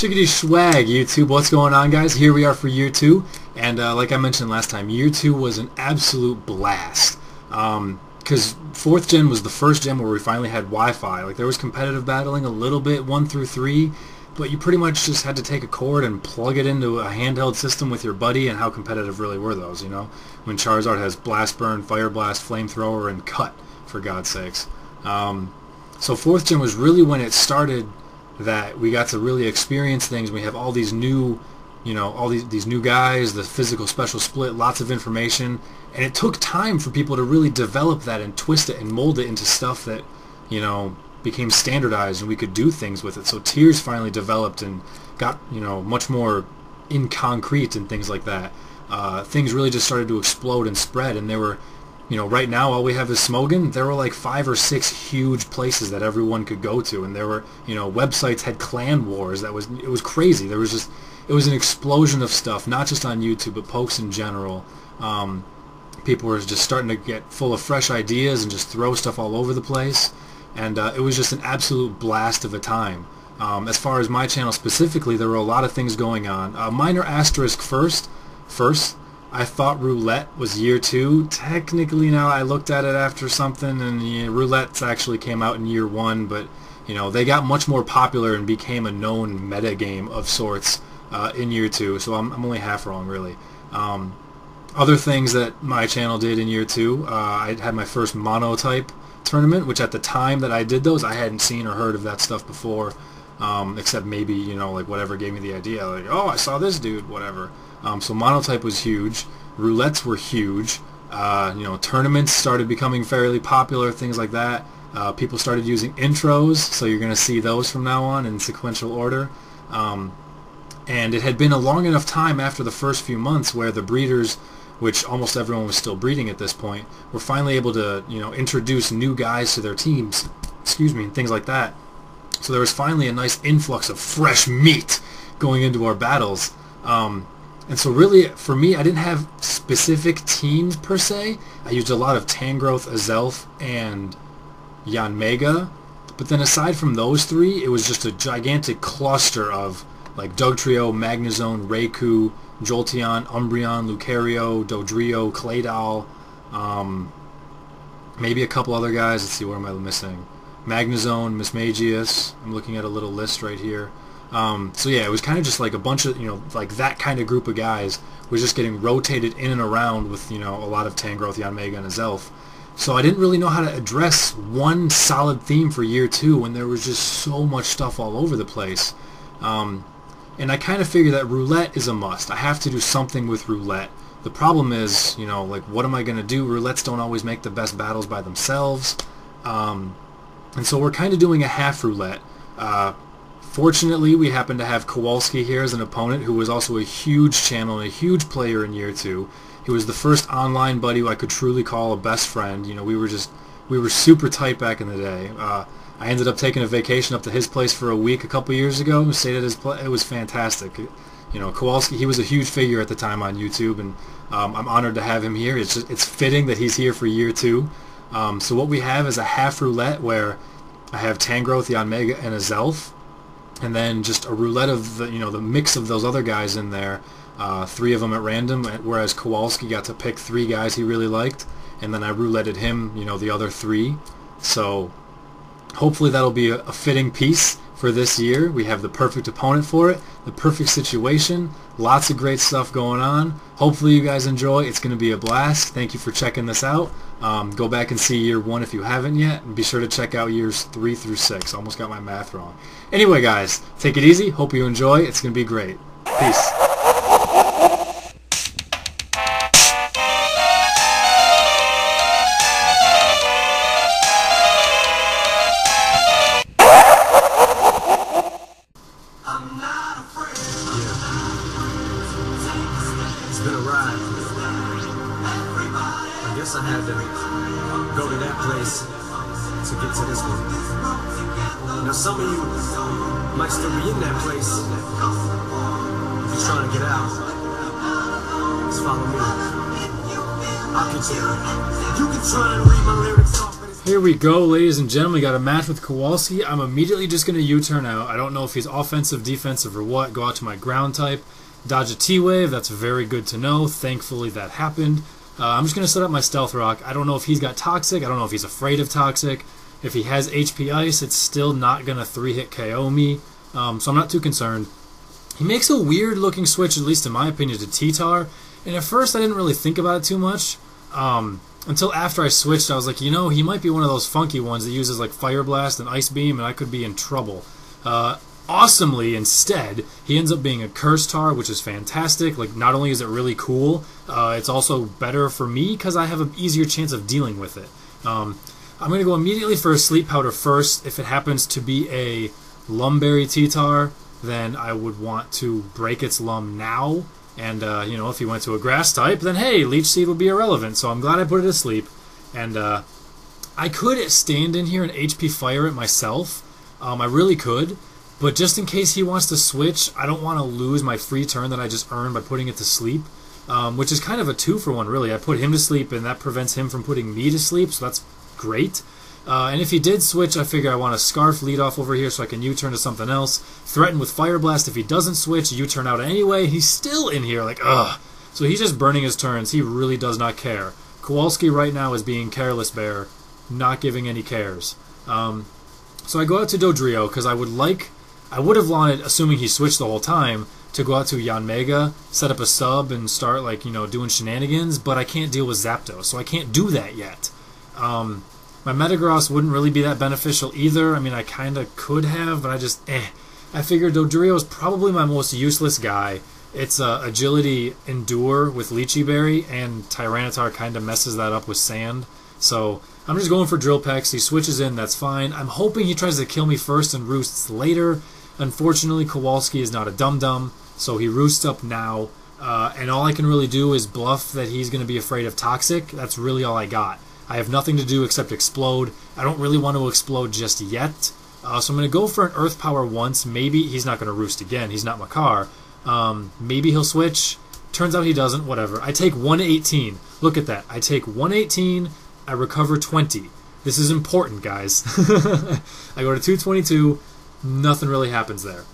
Shiggity swag, YouTube. What's going on, guys? Here we are for year 2, and like I mentioned last time, year 2 was an absolute blast. Because 4th gen was the first gen where we finally had Wi-Fi. Like, there was competitive battling a little bit, 1 through 3, but you pretty much just had to take a cord and plug it into a handheld system with your buddy, and how competitive really were those, you know? When Charizard has Blast Burn, Fire Blast, Flamethrower, and Cut, for God's sakes. So 4th gen was really when it started that we got to really experience things. We have all these new, you know, all these new guys, the physical special split, lots of information, and it took time for people to really develop that and twist it and mold it into stuff that, you know, became standardized and we could do things with it. So tiers finally developed and got, you know, much more in concrete and things like that. Things really just started to explode and spread, and there were, you know, right now all we have is Smogon. There were like 5 or 6 huge places that everyone could go to, and there were, you know, websites had clan wars. It was crazy. There was just, it was an explosion of stuff, not just on YouTube, but pokes in general. People were just starting to get full of fresh ideas and just throw stuff all over the place, and it was just an absolute blast of a time. As far as my channel specifically, there were a lot of things going on. Minor asterisk first, I thought Roulette was year 2. Technically now I looked at it after something, and yeah, Roulettes actually came out in year 1, but you know, they got much more popular and became a known meta game of sorts in year 2, so I'm only half wrong, really. Other things that my channel did in year 2, I had my first monotype tournament, which at the time that I did those, I hadn't seen or heard of that stuff before, except maybe, you know, like whatever gave me the idea, like, oh, I saw this dude, whatever. So monotype was huge. Roulettes were huge. You know, tournaments started becoming fairly popular, things like that. People started using intros, so you're going to see those from now on in sequential order. And it had been a long enough time after the first few months where the breeders, which almost everyone was still breeding at this point, were finally able to, you know, introduce new guys to their teams, excuse me, and things like that. So there was finally a nice influx of fresh meat going into our battles. And so really, for me, I didn't have specific teams per se. I used a lot of Tangrowth, Azelf, and Yanmega. But then aside from those 3, it was just a gigantic cluster of like Dugtrio, Magnezone, Raikou, Jolteon, Umbreon, Lucario, Dodrio, Claydol, maybe a couple other guys. Let's see, what am I missing? Magnezone, Mismagius. I'm looking at a little list right here. So yeah, it was kind of just like a bunch of, you know, like that kind of group of guys was just getting rotated in and around with, you know, a lot of Tangrowth, Yanmega, and Azelf. So I didn't really know how to address one solid theme for year 2 when there was just so much stuff all over the place. And I kind of figured that Roulette is a must. I have to do something with Roulette. The problem is, you know, like, what am I going to do? Roulettes don't always make the best battles by themselves. And so we're kind of doing a half Roulette. Fortunately, we happen to have Kawalski here as an opponent, who was also a huge channel and a huge player in year 2. He was the first online buddy who I could truly call a best friend. You know, we were super tight back in the day. I ended up taking a vacation up to his place for a week a couple years ago. Stayed at his place. It was fantastic. You know, Kawalski, he was a huge figure at the time on YouTube, and I'm honored to have him here. It's fitting that he's here for year 2. So what we have is a half Roulette where I have Tangrowth, Yanmega, and Azelf, and then just a Roulette of the, you know, the mix of those other guys in there. 3 of them at random, whereas Kawalski got to pick 3 guys he really liked, and then I rouletted him, you know, the other 3. So hopefully that'll be a fitting piece for this year. We have the perfect opponent for it, the perfect situation, lots of great stuff going on. Hopefully you guys enjoy. It's going to be a blast. Thank you for checking this out. Go back and see year 1 if you haven't yet, and be sure to check out years 3 through 6. Almost got my math wrong. Anyway, guys, take it easy. Hope you enjoy. It's going to be great. Peace. It's been a ride. I guess I had to go to that place to get to this one. Now some of you might still be in that place, just trying to get out. Just follow me. I'll get you there. You can try and read my lyrics off, but it's Here we go, ladies and gentlemen. We got a match with Kawalski. I'm immediately just going to U-turn out. I don't know if he's offensive, defensive, or what. Go out to my ground type. Dodge a T-wave. That's very good to know. Thankfully, that happened. I'm just going to set up my Stealth Rock. I don't know if he's got Toxic. I don't know if he's afraid of Toxic. If he has HP Ice, it's still not going to 3-hit KO me. So I'm not too concerned. He makes a weird-looking switch, at least in my opinion, to T-Tar. And at first, I didn't really think about it too much. Until after I switched, I was like, you know, he might be one of those funky ones that uses like Fire Blast and Ice Beam, and I could be in trouble. Awesomely, instead, he ends up being a Curse Tar, which is fantastic. Like, not only is it really cool, it's also better for me because I have an easier chance of dealing with it. I'm going to go immediately for a Sleep Powder first. If it happens to be a Lumberry T-Tar, then I would want to break its Lum now. And, you know, if he went to a Grass type, then hey, Leech Seed would be irrelevant. So I'm glad I put it to sleep. And I could stand in here and HP Fire it myself. I really could. But just in case he wants to switch, I don't want to lose my free turn that I just earned by putting it to sleep. Which is kind of a 2-for-1, really. I put him to sleep, and that prevents him from putting me to sleep, so that's great. And if he did switch, I figure I want to Scarf lead off over here so I can U-turn to something else. Threaten with Fire Blast. If he doesn't switch, U-turn out anyway. He's still in here, like, ugh. So he's just burning his turns. He really does not care. Kawalski right now is being Careless Bear, not giving any cares. So I go out to Dodrio because I would have wanted, assuming he switched the whole time, to go out to Yanmega, set up a sub, and start, like, you know, doing shenanigans, but I can't deal with Zapdos, so I can't do that yet. My Metagross wouldn't really be that beneficial either. I mean, I kind of could have, but I just, I figured Dodrio is probably my most useless guy. It's Agility Endure with Lychee Berry, and Tyranitar kind of messes that up with Sand. So I'm just going for Drill Pecks. He switches in, that's fine. I'm hoping he tries to kill me first and roosts later. Unfortunately, Kawalski is not a dum-dum, so he roosts up now. And all I can really do is bluff that he's going to be afraid of Toxic. That's really all I got. I have nothing to do except explode. I don't really want to explode just yet. So I'm going to go for an Earth Power once. Maybe he's not going to roost again. He's not Makar. Maybe he'll switch. Turns out he doesn't. Whatever. I take 118. Look at that. I take 118. I recover 20. This is important, guys. I go to 222. Nothing really happens there.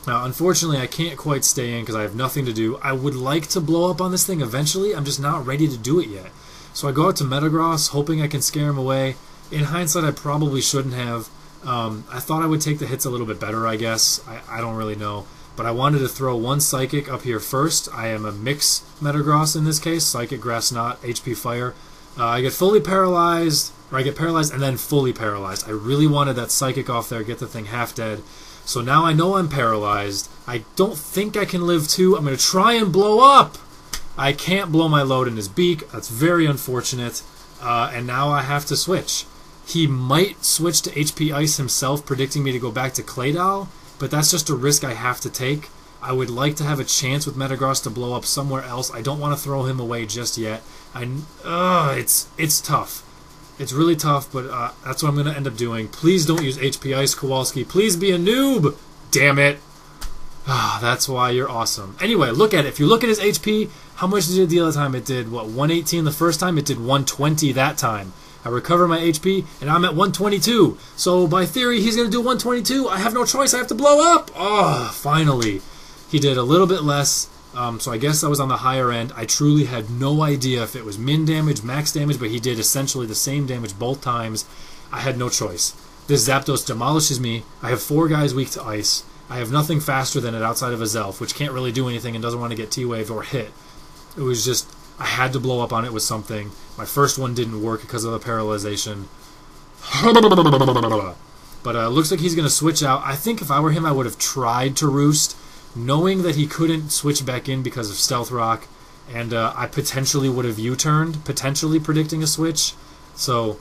Now, unfortunately, I can't quite stay in because I have nothing to do. I would like to blow up on this thing eventually. I'm just not ready to do it yet. So I go out to Metagross, hoping I can scare him away. In hindsight, I probably shouldn't have. I thought I would take the hits a little bit better, I guess. I don't really know. But I wanted to throw one Psychic up here first. I am a Mix Metagross in this case. Psychic, Grass Knot, HP Fire. I get fully paralyzed, or I get paralyzed and then fully paralyzed. I really wanted that Psychic off there, get the thing half dead. So now I know I'm paralyzed. I don't think I can live too. I'm going to try and blow up. I can't blow my load in his beak. That's very unfortunate. And now I have to switch. He might switch to HP Ice himself, predicting me to go back to Claydol, but that's just a risk I have to take. I would like to have a chance with Metagross to blow up somewhere else. I don't want to throw him away just yet. It's tough. It's really tough, but that's what I'm going to end up doing. Please don't use HP Ice, Kawalski. Please be a noob. Damn it. That's why you're awesome. Anyway, look at it. If you look at his HP, how much did it deal that time? It did, what, 118 the first time? It did 120 that time. I recover my HP, and I'm at 122. So, by theory, he's going to do 122. I have no choice. I have to blow up. Finally. He did a little bit less, so I guess I was on the higher end. I truly had no idea if it was min damage, max damage, but he did essentially the same damage both times. I had no choice. This Zapdos demolishes me. I have 4 guys weak to Ice. I have nothing faster than it outside of a Zelf, which can't really do anything and doesn't want to get T-Wave or hit. It was just, I had to blow up on it with something. My first one didn't work because of the paralyzation. But looks like he's going to switch out. I think if I were him, I would have tried to roost, knowing that he couldn't switch back in because of Stealth Rock, and I potentially would have U-turned, potentially predicting a switch. So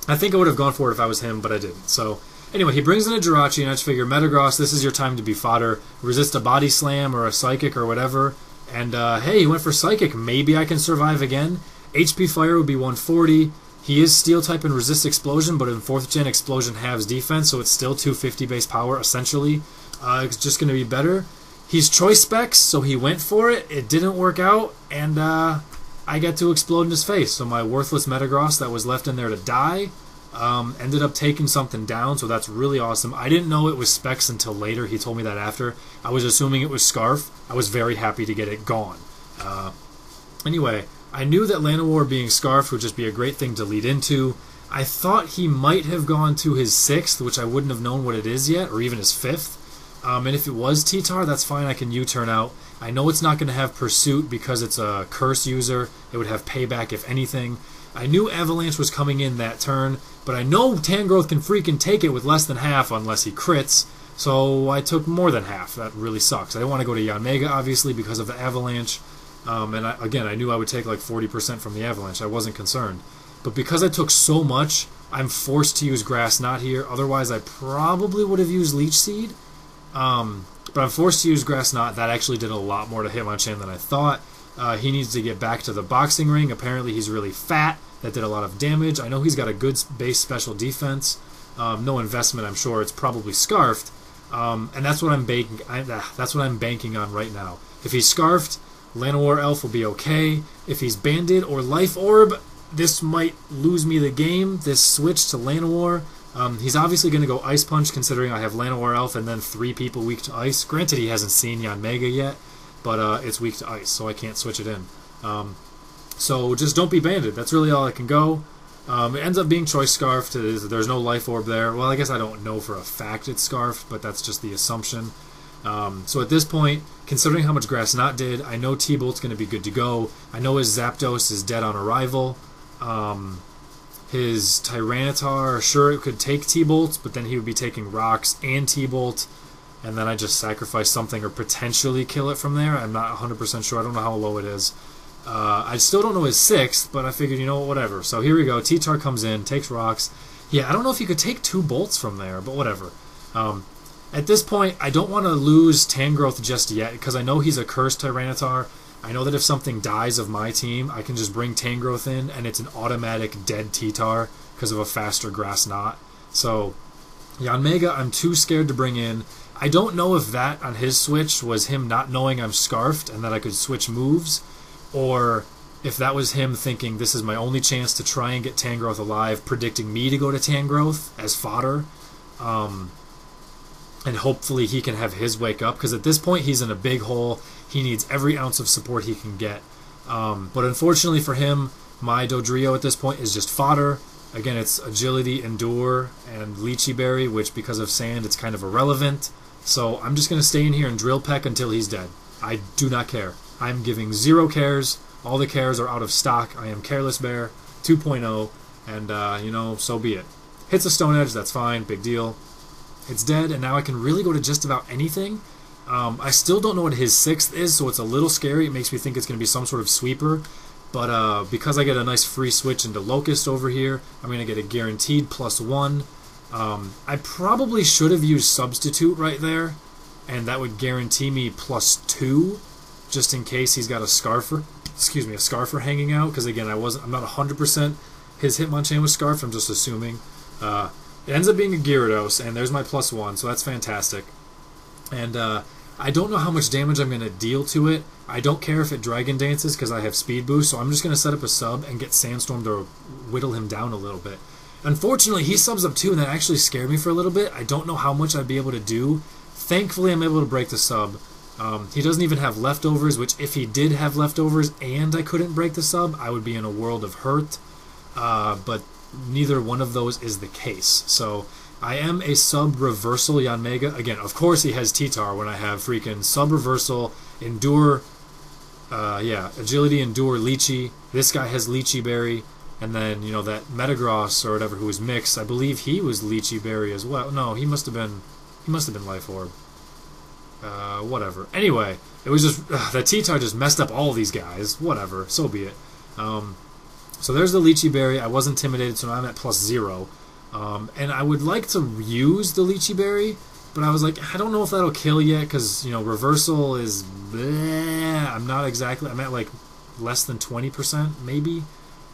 I think I would have gone for it if I was him, but I didn't. So anyway, he brings in a Jirachi, and I just figure, Metagross, this is your time to be fodder. Resist a Body Slam or a Psychic or whatever. And hey, he went for Psychic. Maybe I can survive again. HP Fire would be 140. He is Steel-type and resists Explosion, but in 4th Gen, Explosion halves defense, so it's still 250 base power, essentially. It's just going to be better. He's Choice Specs, so he went for it. It didn't work out, and I get to explode in his face. So my worthless Metagross that was left in there to die Ended up taking something down, so that's really awesome. I didn't know it was Specs until later. He told me that after. I was assuming it was Scarf. I was very happy to get it gone. Anyway, I knew that Llanowar being Scarf would just be a great thing to lead into. I thought he might have gone to his 6th, which I wouldn't have known what it is yet, or even his 5th. And if it was T-Tar, that's fine. I can U-turn out. I know it's not going to have Pursuit because it's a Curse user. It would have Payback if anything. I knew Avalanche was coming in that turn, but I know Tangrowth can freaking take it with less than half unless he crits, so I took more than half. That really sucks. I didn't want to go to Yanmega, obviously, because of the Avalanche. And again, I knew I would take like 40% from the Avalanche. I wasn't concerned. But because I took so much, I'm forced to use Grass Knot here. Otherwise, I probably would have used Leech Seed. But I'm forced to use Grass Knot. That actually did a lot more to Hitmonchan than I thought. He needs to get back to the boxing ring. Apparently, he's really fat. That did a lot of damage. I know he's got a good base special defense. No investment, I'm sure. It's probably Scarfed. And that's what I'm banking. That's what I'm banking on right now. If he's Scarfed, Llanowar Elf will be okay. If he's Banded or Life Orb, this might lose me the game. This switch to Llanowar. He's obviously going to go Ice Punch, considering I have Llanowar Elf and then 3 people weak to Ice. Granted, he hasn't seen Yanmega yet, but it's weak to Ice, so I can't switch it in. So just don't be Banded. That's really all I can go. It ends up being Choice Scarf. There's no Life Orb there. Well, I guess I don't know for a fact it's Scarf, but that's just the assumption. So at this point, considering how much Grass Knot did, I know T-Bolt's going to be good to go. I know his Zapdos is dead on arrival. His Tyranitar, sure, it could take T-Bolt, but then he would be taking Rocks and T-Bolt, and then I just sacrifice something or potentially kill it from there. I'm not 100% sure. I don't know how low it is. I still don't know his 6th, but I figured, you know what, whatever. So here we go. T-Tar comes in, takes Rocks. Yeah, I don't know if he could take 2 bolts from there, but whatever. At this point, I don't want to lose Tangrowth just yet, because I know he's a cursed Tyranitar. I know that if something dies of my team, I can just bring Tangrowth in, and it's an automatic dead T-Tar because of a faster Grass Knot. So, Yanmega, I'm too scared to bring in. I don't know if that on his switch was him not knowing I'm Scarfed and that I could switch moves, or if that was him thinking this is my only chance to try and get Tangrowth alive, predicting me to go to Tangrowth as fodder, and hopefully he can have his wake up, because at this point he's in a big hole. He needs every ounce of support he can get. But unfortunately for him, my Dodrio at this point is just fodder. Again, it's Agility, Endure, and Lychee Berry, which because of Sand, it's kind of irrelevant. So I'm just going to stay in here and Drill Peck until he's dead. I do not care. I'm giving 0 cares. All the cares are out of stock. I am Careless Bear 2.0, and, you know, so be it. Hits a Stone Edge, that's fine, big deal. It's dead, and now I can really go to just about anything. I still don't know what his 6th is, so it's a little scary. It makes me think it's going to be some sort of sweeper. But because I get a nice free switch into Locust over here, I'm going to get a guaranteed +1. I probably should have used Substitute right there, and that would guarantee me +2, just in case he's got a Scarfer hanging out. Because again, I'm not 100% his Hitmonchan was Scarf. I'm just assuming. It ends up being a Gyarados, and there's my +1, so that's fantastic. And I don't know how much damage I'm going to deal to it. I don't care if it Dragon Dances because I have Speed Boost, so I'm just going to set up a sub and get Sandstorm to whittle him down a little bit. Unfortunately, he subs up too, and that actually scared me for a little bit. I don't know how much I'd be able to do. Thankfully, I'm able to break the sub. He doesn't even have leftovers, which if he did have leftovers and I couldn't break the sub, I would be in a world of hurt. But neither one of those is the case. So I am a sub-reversal Yanmega. Again, of course he has T-Tar when I have freaking sub-reversal, Endure, Agility, Endure, Lychee. This guy has Lychee Berry. And then, you know, that Metagross or whatever who was mixed, I believe he was Lychee Berry as well. No, he must have been Life Orb. Whatever. Anyway, it was just, that T-Tar just messed up all these guys. Whatever, so be it. So there's the Lychee Berry. I was intimidated, so now I'm at +0. And I would like to use the Lychee Berry, but I was like, I don't know if that'll kill yet, because, you know, reversal is bleh. I'm at like less than 20%, maybe?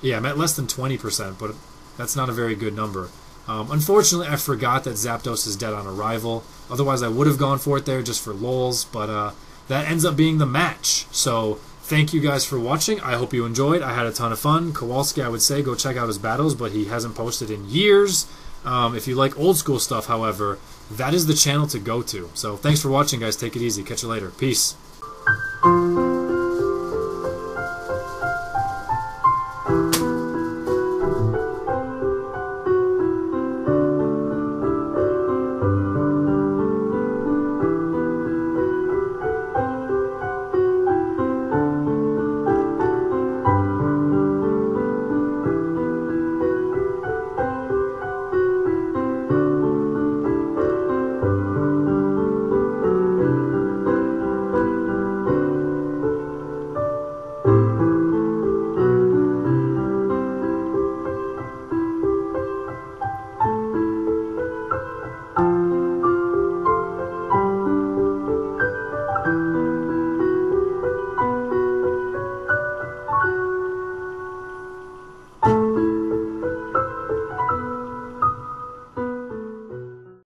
Yeah, I'm at less than 20%, but that's not a very good number. Unfortunately, I forgot that Zapdos is dead on arrival. Otherwise, I would have gone for it there just for lols, but that ends up being the match. So thank you guys for watching. I hope you enjoyed. I had a ton of fun. Kawalski, I would say, go check out his battles, but he hasn't posted in years. If you like old school stuff, however, that is the channel to go to. So thanks for watching, guys. Take it easy. Catch you later. Peace.